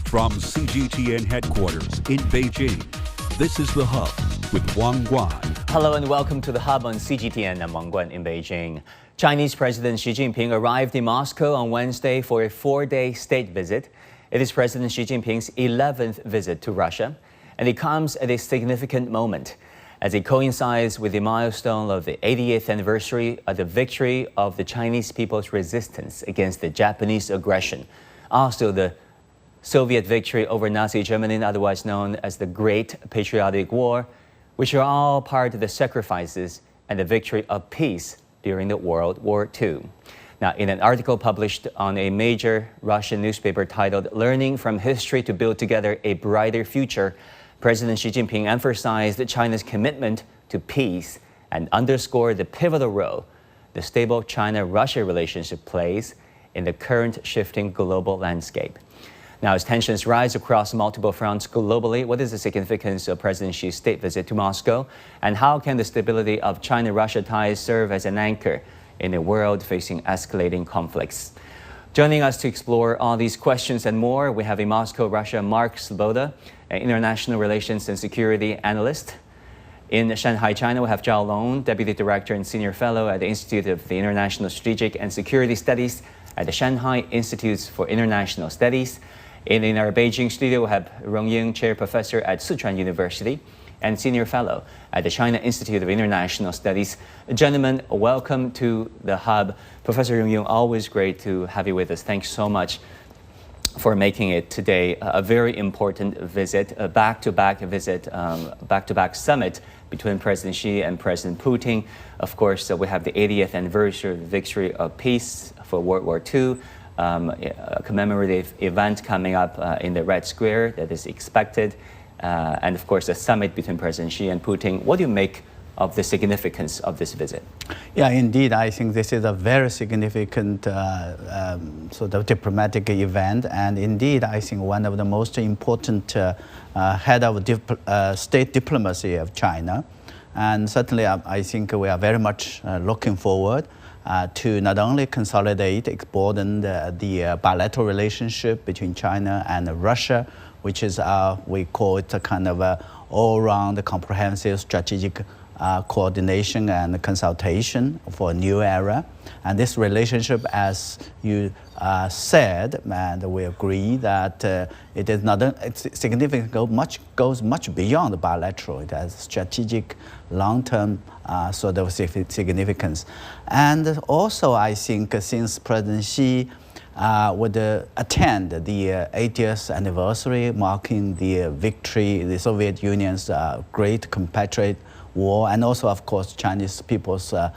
From CGTN headquarters in Beijing, this is The Hub with Wang Guan. Hello and welcome to The Hub on CGTN. I'm Wang Guan in Beijing. Chinese President Xi Jinping arrived in Moscow on Wednesday for a 4-day state visit. It is President Xi Jinping's 11th visit to Russia, and it comes at a significant moment as it coincides with the milestone of the 80th anniversary of the victory of the Chinese people's resistance against the Japanese aggression. Also, the Soviet victory over Nazi Germany, otherwise known as the Great Patriotic War, which are all part of the sacrifices and the victory of peace during the World War II. Now, in an article published on a major Russian newspaper titled "Learning from History to Build Together a Brighter Future," President Xi Jinping emphasized China's commitment to peace and underscored the pivotal role the stable China-Russia relationship plays in the current shifting global landscape. Now, as tensions rise across multiple fronts globally, what is the significance of President Xi's state visit to Moscow? And how can the stability of China-Russia ties serve as an anchor in a world facing escalating conflicts? Joining us to explore all these questions and more, we have in Moscow, Russia, Mark Sleboda, an international relations and security analyst. In Shanghai, China, we have Zhao Long, Deputy Director and Senior Fellow at the Institute of the International Strategic and Security Studies at the Shanghai Institutes for International Studies. In our Beijing studio, we have Rong Ying, Chair Professor at Sichuan University and Senior Fellow at the China Institute of International Studies. Gentlemen, welcome to the Hub. Professor Rong Ying, always great to have you with us. Thanks so much for making it today a very important visit, a back-to-back visit, back-to-back summit between President Xi and President Putin. Of course, we have the 80th anniversary of the victory of peace for World War II. A commemorative event coming up in the Red Square that is expected, and of course a summit between President Xi and Putin. What do you make of the significance of this visit? Yeah, indeed, I think this is a very significant sort of diplomatic event, and indeed, I think one of the most important head of state diplomacy of China. And certainly, I think we are very much looking forward to not only consolidate, broaden the bilateral relationship between China and Russia, which is, we call it a kind of a all-round comprehensive strategic coordination and consultation for a new era. And this relationship, as you said, and we agree that it is not it's significant, goes much beyond the bilateral. It has strategic, long-term sort of significance. And also, I think since President Xi would attend the 80th anniversary marking the victory, the Soviet Union's great Patriotic War, and also, of course, Chinese people's war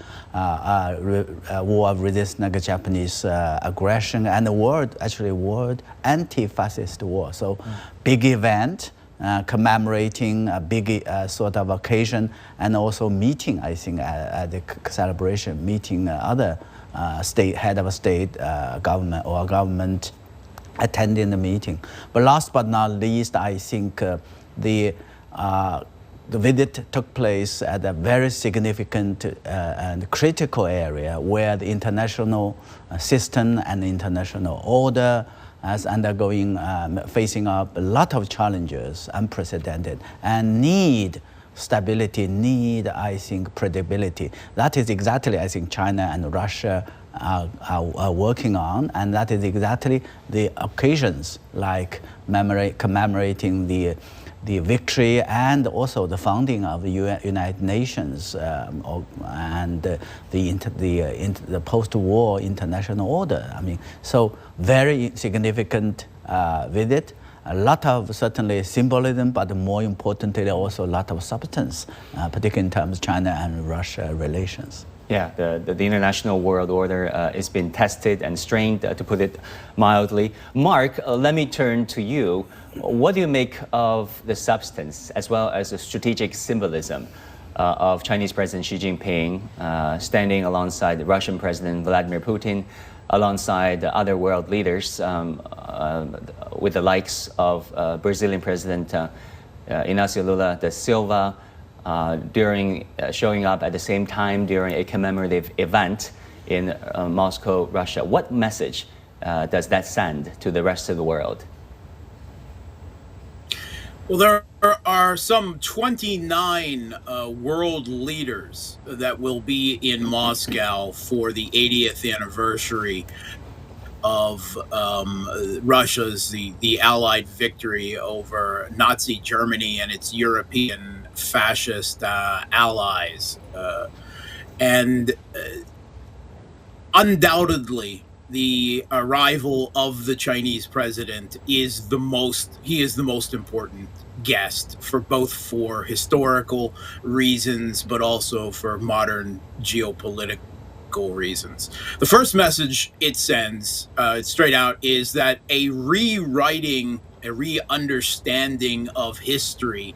of resistance against Japanese aggression, and the world anti-fascist war. So, big event commemorating a big sort of occasion, and also meeting, I think, at the celebration, meeting other head of a state, government attending the meeting. But last but not least, I think the visit took place at a very significant and critical area where the international system and international order is undergoing, facing up a lot of challenges, unprecedented, and need stability, I think, predictability. That is exactly, I think, China and Russia are working on, and that is exactly the occasions like commemorating the victory and also the founding of the United Nations and the post-war international order. I mean, so very significant visit. A lot of certainly symbolism, but more importantly also a lot of substance, particularly in terms of China and Russia relations. Yeah, the international world order is being tested and strained, to put it mildly. Mark, let me turn to you. What do you make of the substance as well as the strategic symbolism of Chinese President Xi Jinping standing alongside Russian President Vladimir Putin, alongside other world leaders, with the likes of Brazilian President Inácio Lula da Silva, during showing up at the same time during a commemorative event in Moscow, Russia? What message does that send to the rest of the world? Well, there are some 29 world leaders that will be in Moscow for the 80th anniversary of Russia's the Allied victory over Nazi Germany and its European fascist allies, and undoubtedly the arrival of the Chinese president is the most important guest for historical reasons, but also for modern geopolitical reasons. The first message it sends, straight out, is that a re-understanding of history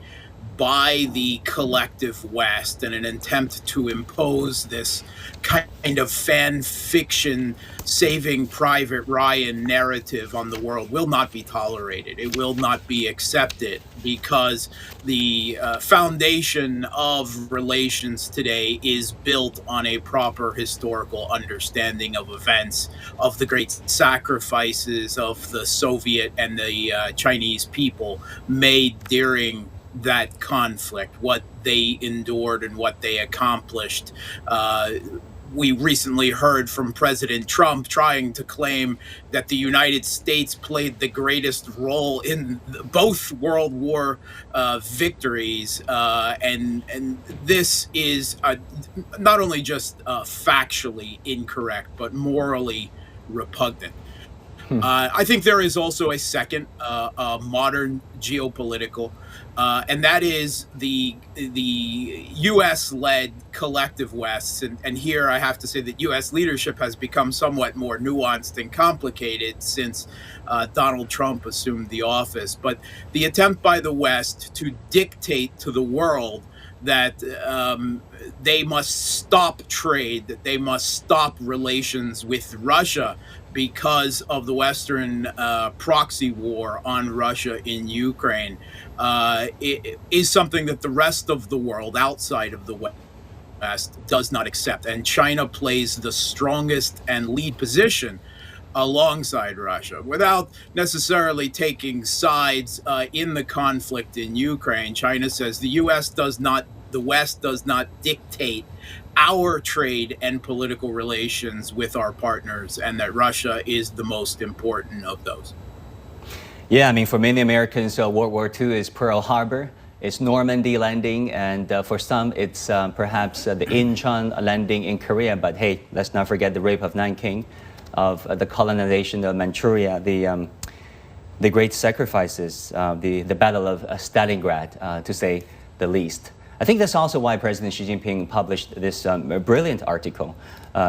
by the collective West and an attempt to impose this kind of fan fiction Saving Private Ryan narrative on the world will not be tolerated. It will not be accepted, because the foundation of relations today is built on a proper historical understanding of events, of the great sacrifices of the Soviet and the Chinese people made during that conflict, what they endured and what they accomplished. We recently heard from President Trump trying to claim that the United States played the greatest role in both World War victories, and this is not only just factually incorrect, but morally repugnant. I think there is also a second modern geopolitical, and that is the U.S.-led collective West. And here I have to say that U.S. leadership has become somewhat more nuanced and complicated since Donald Trump assumed the office. But the attempt by the West to dictate to the world that they must stop trade, that they must stop relations with Russia because of the Western proxy war on Russia in Ukraine, it is something that the rest of the world outside of the West does not accept. And China plays the strongest and lead position alongside Russia, without necessarily taking sides in the conflict in Ukraine. China says the West does not dictate our trade and political relations with our partners, and that Russia is the most important of those. Yeah, I mean, for many Americans, World War II is Pearl Harbor, it's Normandy landing, and for some, it's perhaps the Incheon landing in Korea. But hey, let's not forget the rape of Nanking, of the colonization of Manchuria, the great sacrifices, the Battle of Stalingrad, to say the least. I think that's also why President Xi Jinping published this brilliant article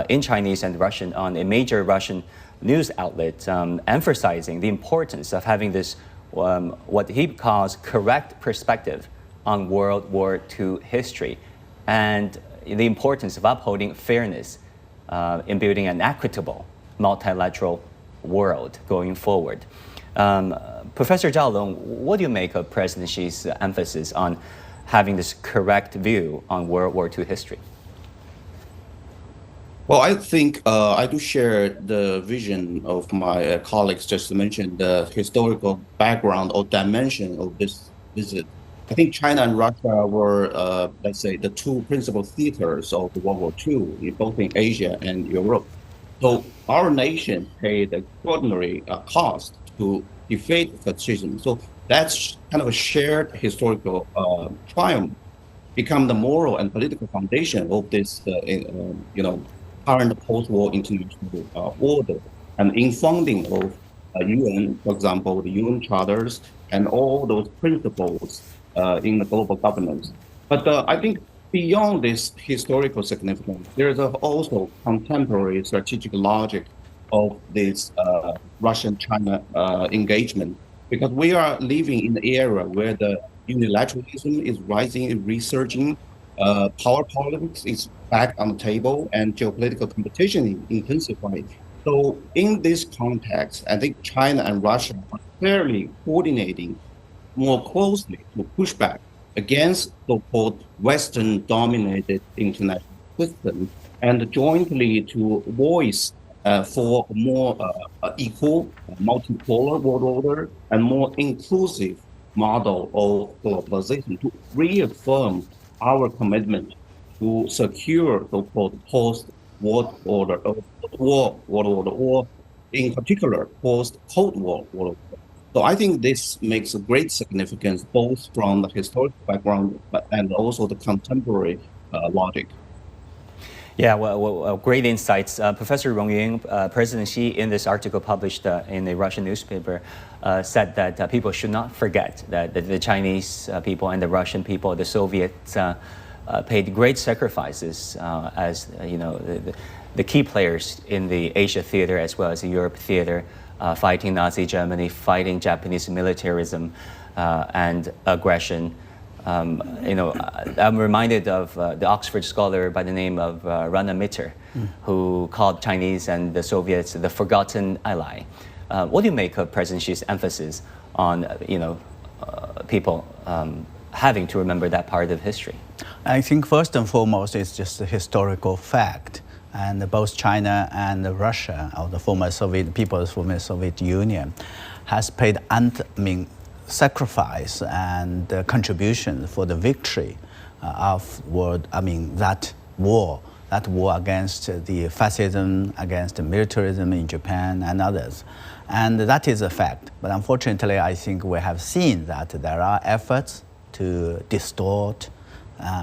in Chinese and Russian on a major Russian news outlet, emphasizing the importance of having this, what he calls correct perspective on World War II history, and the importance of upholding fairness in building an equitable multilateral world going forward. Professor Zhao Long, what do you make of President Xi's emphasis on having this correct view on World War II history? Well, I think I do share the vision of my colleagues just mentioned, the historical background or dimension of this visit. I think China and Russia were, let's say, the two principal theaters of World War II, both in Asia and Europe. So our nation paid extraordinary cost to defeat fascism. So that's kind of a shared historical triumph, become the moral and political foundation of this, current post-war international order, and in funding of UN, for example, the UN charters and all those principles in the global governance. But I think beyond this historical significance, there is also contemporary strategic logic of this Russian-China engagement, because we are living in an era where the unilateralism is rising, resurging, power politics is back on the table, and geopolitical competition is intensifying. So in this context, I think China and Russia are clearly coordinating more closely to push back against so-called Western-dominated international system, and jointly to voice for more equal, multipolar world order and more inclusive model of globalization to reaffirm our commitment to secure so-called post-war order, war world order, or in particular post-Cold War world order. So I think this makes a great significance both from the historical background and also the contemporary logic. Yeah, well, great insights. Professor Rong Ying, President Xi, in this article published in a Russian newspaper, said that people should not forget that the Chinese people and the Russian people, the Soviets, paid great sacrifices as the key players in the Asia theater as well as the Europe theater, fighting Nazi Germany, fighting Japanese militarism and aggression. I'm reminded of the Oxford scholar by the name of Rana Mitter, who called Chinese and the Soviets the forgotten ally. What do you make of President Xi's emphasis on, people having to remember that part of history? I think first and foremost, it's just a historical fact. And both China and Russia, or the former Soviet Union, has paid sacrifice and contribution for the victory of that war against the fascism, against the militarism in Japan and others. And that is a fact. But unfortunately, I think we have seen that there are efforts to distort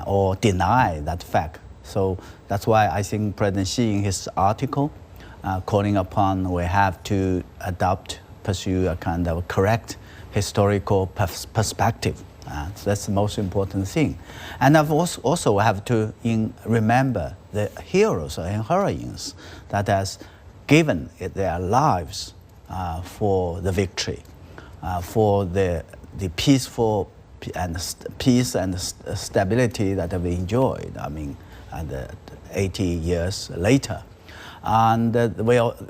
or deny that fact. So that's why I think President Xi in his article calling upon we have to pursue a kind of correct historical perspective. So that's the most important thing. And I've also have to remember the heroes and heroines that has given their lives for the victory, for the peaceful peace and stability that we enjoyed. 80 years later. And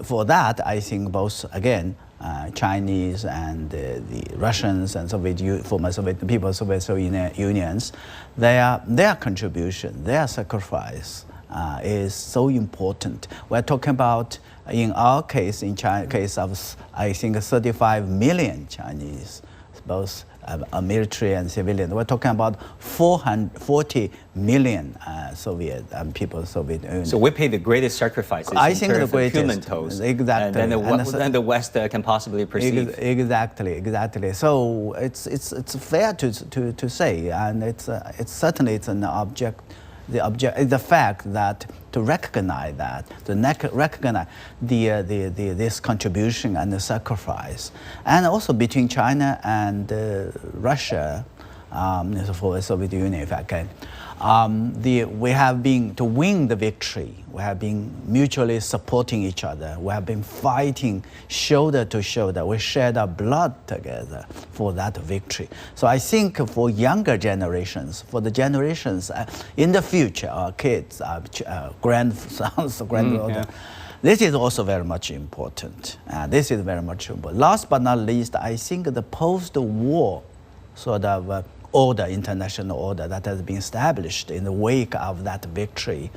for that, I think both, again, Chinese and the Russians and former Soviet people, Soviet Unions, their contribution, their sacrifice is so important. We're talking about, in our case, case of, I think, 35 million Chinese, both military and civilian. We're talking about 440 million Soviet Soviet Union. So we pay the greatest sacrifices in terms of human toll, exactly, than the West can possibly perceive. Exactly. So it's fair to say, and it's certainly an object. The fact that to recognize that, recognize this contribution and the sacrifice, and also between China and Russia, for the Soviet Union, if I can, we have been to win the victory. We have been mutually supporting each other. We have been fighting shoulder to shoulder. We shared our blood together for that victory. So I think for younger generations, for the generations in the future, our kids, our grandsons, granddaughters, this is also very much important. This is very much important. Last but not least, I think the post-war sort of international order that has been established in the wake of that victory,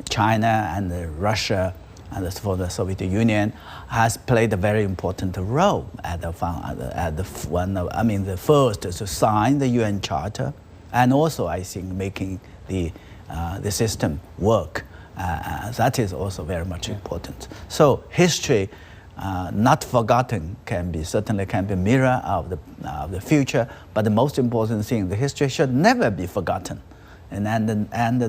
China and Russia and for the Soviet Union has played a very important role the first to sign the UN Charter, and also I think making the system work. That is also very much important. So history, not forgotten, certainly can be a mirror of the future. But the most important thing, the history should never be forgotten, and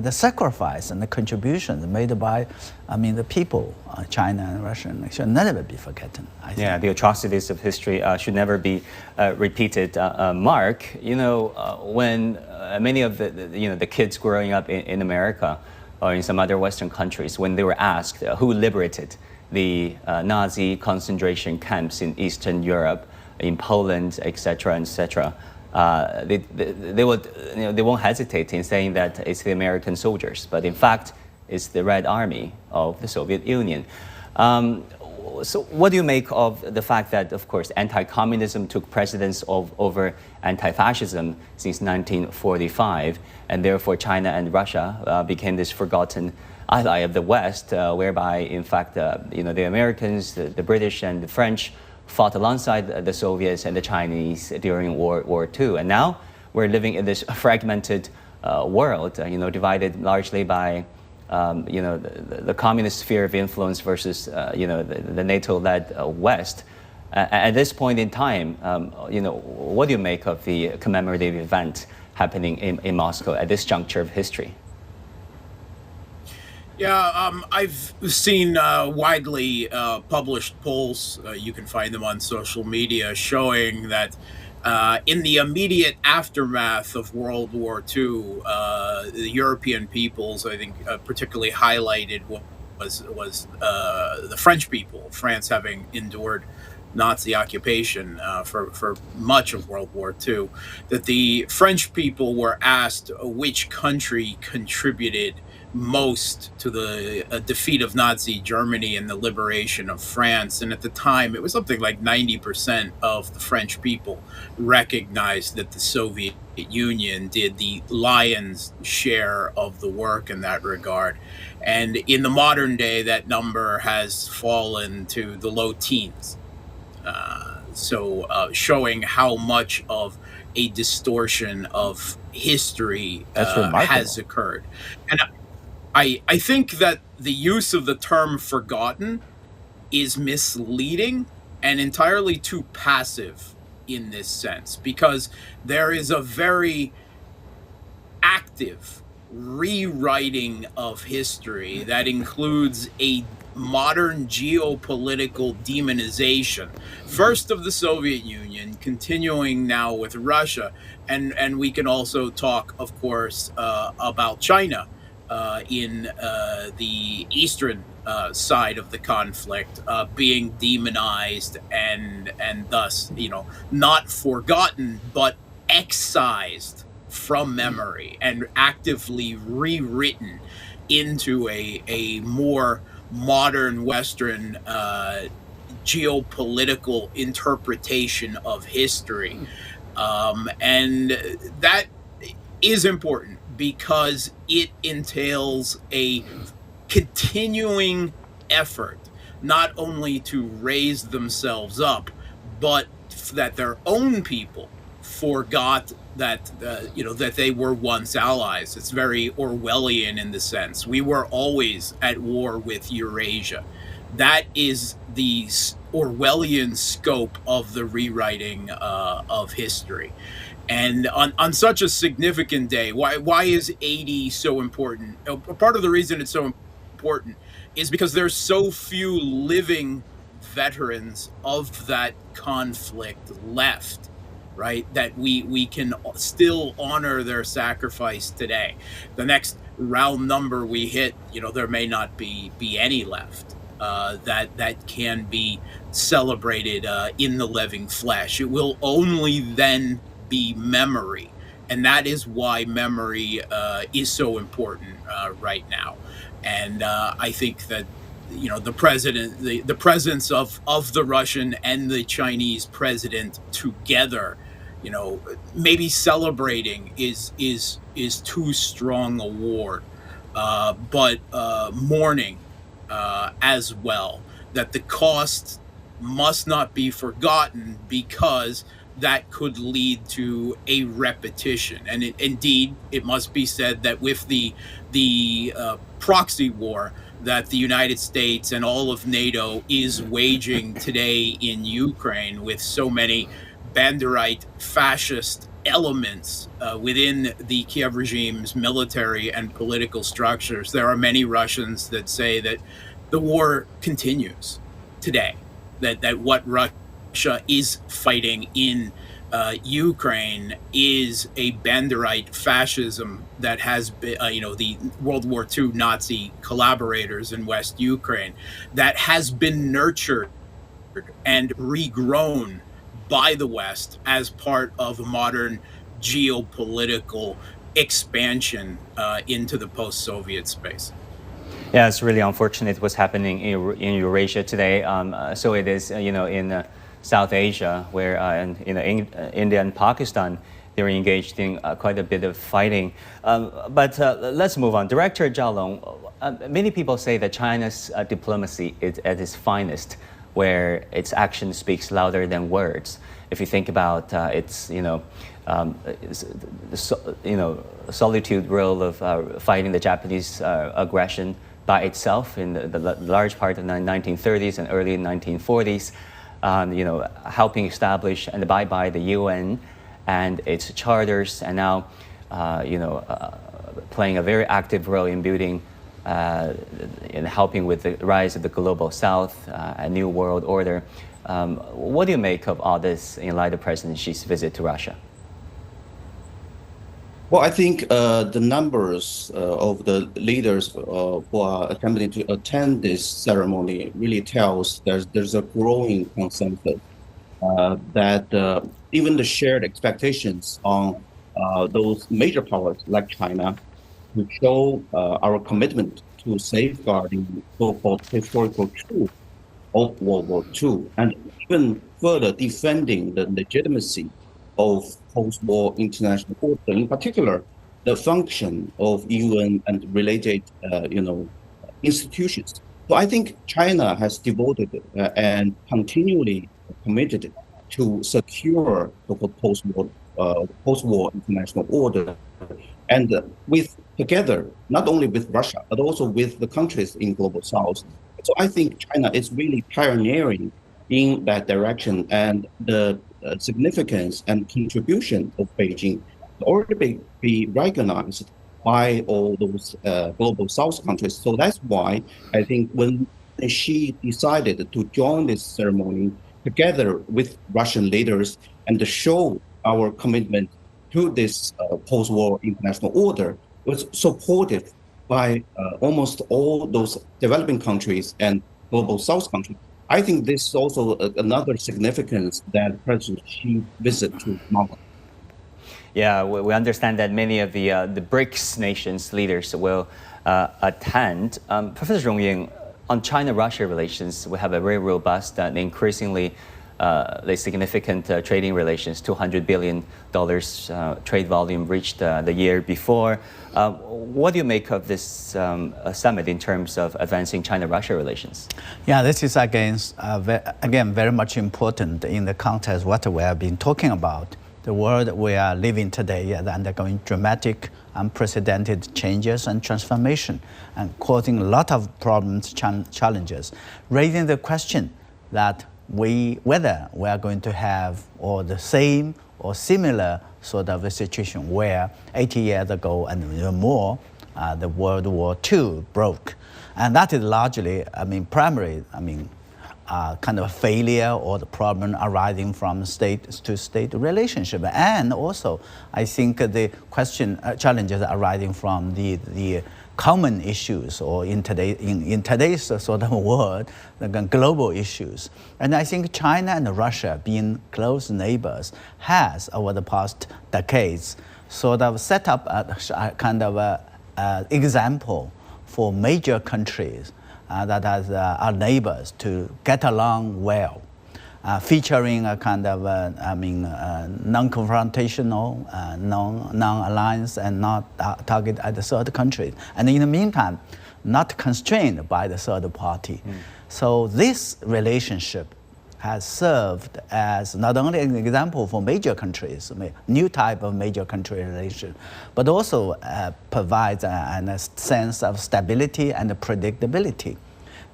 the sacrifice and the contributions made by, the people, China and Russia, should never be forgotten. I think. Yeah, the atrocities of history should never be repeated. Mark, when many of the kids growing up in America or in some other Western countries, when they were asked who liberated the Nazi concentration camps in Eastern Europe, in Poland, etc., they won't hesitate in saying that it's the American soldiers, but in fact, it's the Red Army of the Soviet Union. So what do you make of the fact that, of course, anti-communism took precedence over anti-fascism since 1945, and therefore China and Russia became this forgotten ally of the West, whereby, in fact, the Americans, the British, and the French fought alongside the Soviets and the Chinese during World War II. And now we're living in this fragmented world, divided largely by the communist sphere of influence versus the NATO-led West. At this point in time, what do you make of the commemorative event happening in Moscow at this juncture of history? Yeah, I've seen widely published polls, you can find them on social media, showing that in the immediate aftermath of World War II, the European peoples, I think, particularly highlighted was the French people, France having endured Nazi occupation for much of World War II, that the French people were asked which country contributed most to the defeat of Nazi Germany and the liberation of France. And at the time, it was something like 90% of the French people recognized that the Soviet Union did the lion's share of the work in that regard. And in the modern day, that number has fallen to the low teens. Showing how much of a distortion of history has occurred. And I think that the use of the term forgotten is misleading and entirely too passive in this sense, because there is a very active rewriting of history that includes a modern geopolitical demonization, first of the Soviet Union, continuing now with Russia, and we can also talk, of course, about China in the eastern side of the conflict, being demonized and thus, not forgotten, but excised from memory and actively rewritten into a more modern Western geopolitical interpretation of history. And that is important because it entails a continuing effort not only to raise themselves up, but that their own people forgot that that they were once allies. It's very Orwellian in the sense we were always at war with Eurasia. That is the Orwellian scope of the rewriting of history. And on such a significant day, why is 80 so important? Part of the reason it's so important is because there's so few living veterans of that conflict left, right? That we can still honor their sacrifice today. The next round number we hit, there may not be any left that can be celebrated in the living flesh. It will only then be memory, and that is why memory is so important right now. And I think that the presence of the Russian and the Chinese president together, maybe celebrating is too strong a word, but mourning as well, that the cost must not be forgotten, because that could lead to a repetition. And indeed, it must be said that with the proxy war that the United States and all of NATO is waging today in Ukraine, with so many Banderite fascist elements within the Kiev regime's military and political structures, there are many Russians that say that the war continues today, that what Russia is fighting in Ukraine is a Banderite fascism that has been, the World War II Nazi collaborators in West Ukraine, that has been nurtured and regrown by the West as part of a modern geopolitical expansion into the post-Soviet space. Yeah, it's really unfortunate what's happening in Eurasia today. So it is, in South Asia, where India and Pakistan, they're engaged in quite a bit of fighting. But let's move on. Director Zhao Long, many people say that China's diplomacy is at its finest where its action speaks louder than words. If you think about its, solitude role of fighting the Japanese aggression by itself in the large part of the 1930s and early 1940s, helping establish and abide by the UN and its charters, and now, playing a very active role in building in helping with the rise of the global South, a new world order. What do you make of all this in light of President Xi's visit to Russia? Well, I think the numbers of the leaders who are attempting to attend this ceremony really tells there's a growing consensus that even the shared expectations on those major powers like China to show our commitment to safeguarding so-called historical truth of World War II, and even further defending the legitimacy of post-war international order, in particular, the function of UN and related, institutions. So I think China has devoted and continually committed to secure the post-war international order, and together, not only with Russia, but also with the countries in Global South. So I think China is really pioneering in that direction, and the significance and contribution of Beijing already be recognized by all those Global South countries. So that's why I think when Xi decided to join this ceremony together with Russian leaders and to show our commitment to this post-war international order, was supported by almost all those developing countries and Global South countries. I think this is also another significance that President Xi visit to Moscow. Yeah, we understand that many of the BRICS nations leaders will attend. Professor Rong Ying, on China-Russia relations, we have a very robust and increasingly significant trading relations. $200 billion trade volume reached the year before. What do you make of this summit in terms of advancing China-Russia relations? Yeah, this is again very much important in the context of what we have been talking about. The world we are living today is undergoing dramatic, unprecedented changes and transformation, and causing a lot of problems, challenges, raising the question that whether we are going to have the same or similar sort of a situation where 80 years ago and even more, the World War II broke. And that is largely, kind of a failure or the problem arising from state-to-state relationship. And also, I think the challenges arising from the common issues, or in today's sort of world, the global issues. And I think China and Russia, being close neighbors, has over the past decades sort of set up a kind of a example for major countries that as our neighbors to get along well, featuring a kind of non-confrontational, non-alliance, and not target at the third country. And in the meantime, not constrained by the third party. So this relationship has served as not only an example for major countries, new type of major country relation, but also provides a sense of stability and predictability,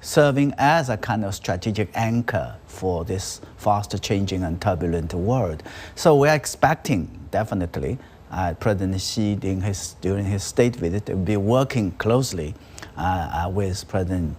serving as a kind of strategic anchor for this fast changing and turbulent world. So we are expecting, definitely, President Xi during his state visit to be working closely with President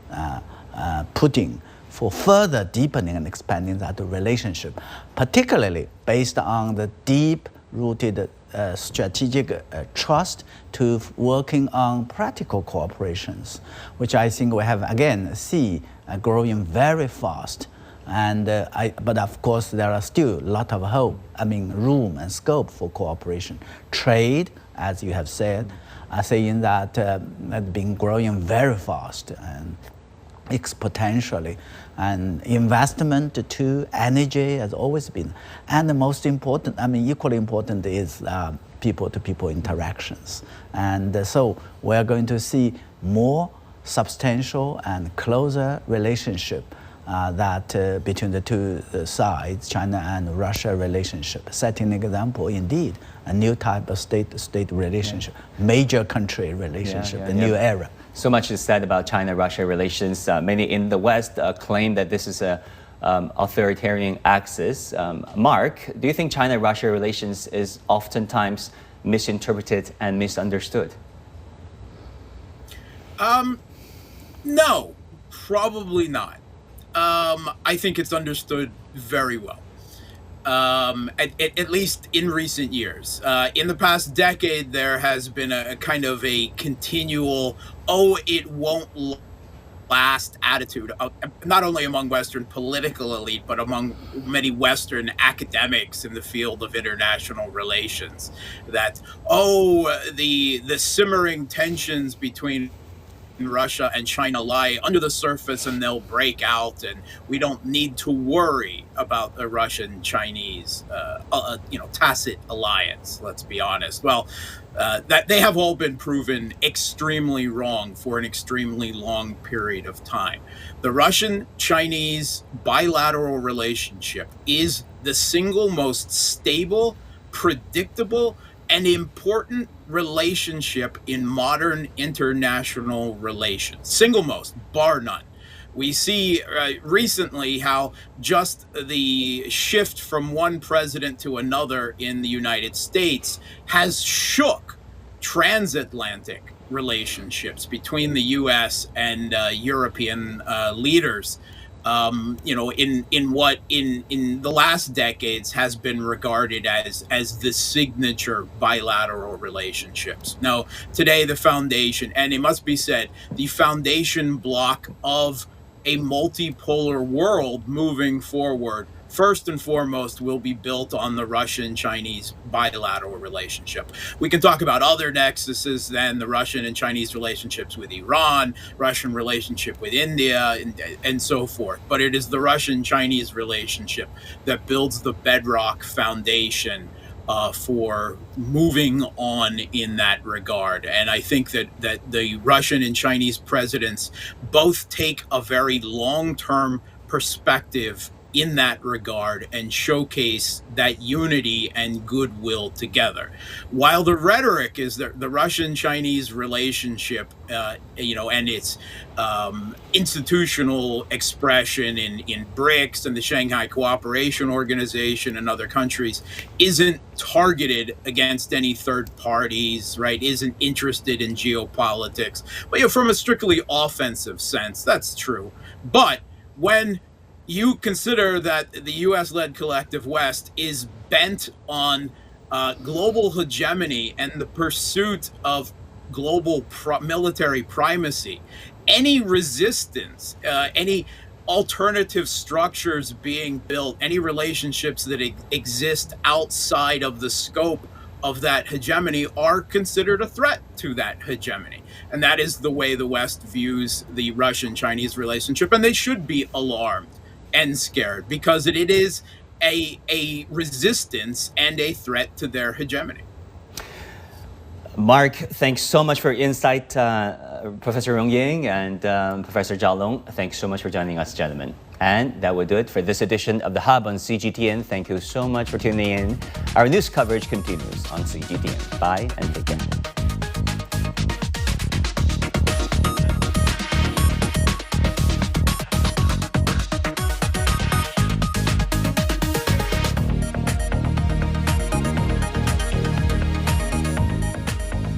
Putin for further deepening and expanding that relationship, particularly based on the deep-rooted strategic trust to working on practical cooperations, which I think we have again see growing very fast. And but of course there are still a lot of room and scope for cooperation. Trade, as you have said, saying that has been growing very fast and exponentially, and investment to energy has always been. And the most important, equally important is people-to-people interactions. And so we're going to see more substantial and closer relationship that between the two sides, China and Russia relationship, setting an example, indeed, a new type of state-to-state relationship, major country relationship, a new era. So much is said about China-Russia relations. Many in the West claim that this is a authoritarian axis. Mark, do you think China-Russia relations is oftentimes misinterpreted and misunderstood? No, probably not. I think it's understood very well. At least in recent years. In the past decade, there has been a kind of a continual, it won't last attitude, not only among Western political elite, but among many Western academics in the field of international relations, that, the simmering tensions between Russia and China lie under the surface and they'll break out, and we don't need to worry about the Russian-Chinese, tacit alliance, let's be honest. Well, that they have all been proven extremely wrong for an extremely long period of time. The Russian-Chinese bilateral relationship is the single most stable, predictable, and important relationship in modern international relations. Single most, bar none. We see recently how just the shift from one president to another in the United States has shook transatlantic relationships between the U.S. and European leaders. In what in the last decades has been regarded as the signature bilateral relationships. Now, today the foundation, and it must be said, the foundation block of a multipolar world moving forward, first and foremost, will be built on the Russian-Chinese bilateral relationship. We can talk about other nexuses than the Russian and Chinese relationships with Iran, Russian relationship with India, and so forth. But it is the Russian-Chinese relationship that builds the bedrock foundation for moving on in that regard. And I think that the Russian and Chinese presidents both take a very long-term perspective in that regard and showcase that unity and goodwill together. While the rhetoric is the Russian-Chinese relationship, and its institutional expression in BRICS and the Shanghai Cooperation Organization and other countries isn't targeted against any third parties, right? Isn't interested in geopolitics. But from a strictly offensive sense, that's true. But when you consider that the U.S.-led collective West is bent on global hegemony and the pursuit of global military primacy, any resistance, any alternative structures being built, any relationships that exist outside of the scope of that hegemony are considered a threat to that hegemony. And that is the way the West views the Russian-Chinese relationship, and they should be alarmed and scared, because it is a resistance and a threat to their hegemony. Mark, thanks so much for your insight. Professor Rong Ying and Professor Zhao Long, thanks so much for joining us, gentlemen. And that will do it for this edition of The Hub on CGTN. Thank you so much for tuning in. Our news coverage continues on CGTN. Bye and take care.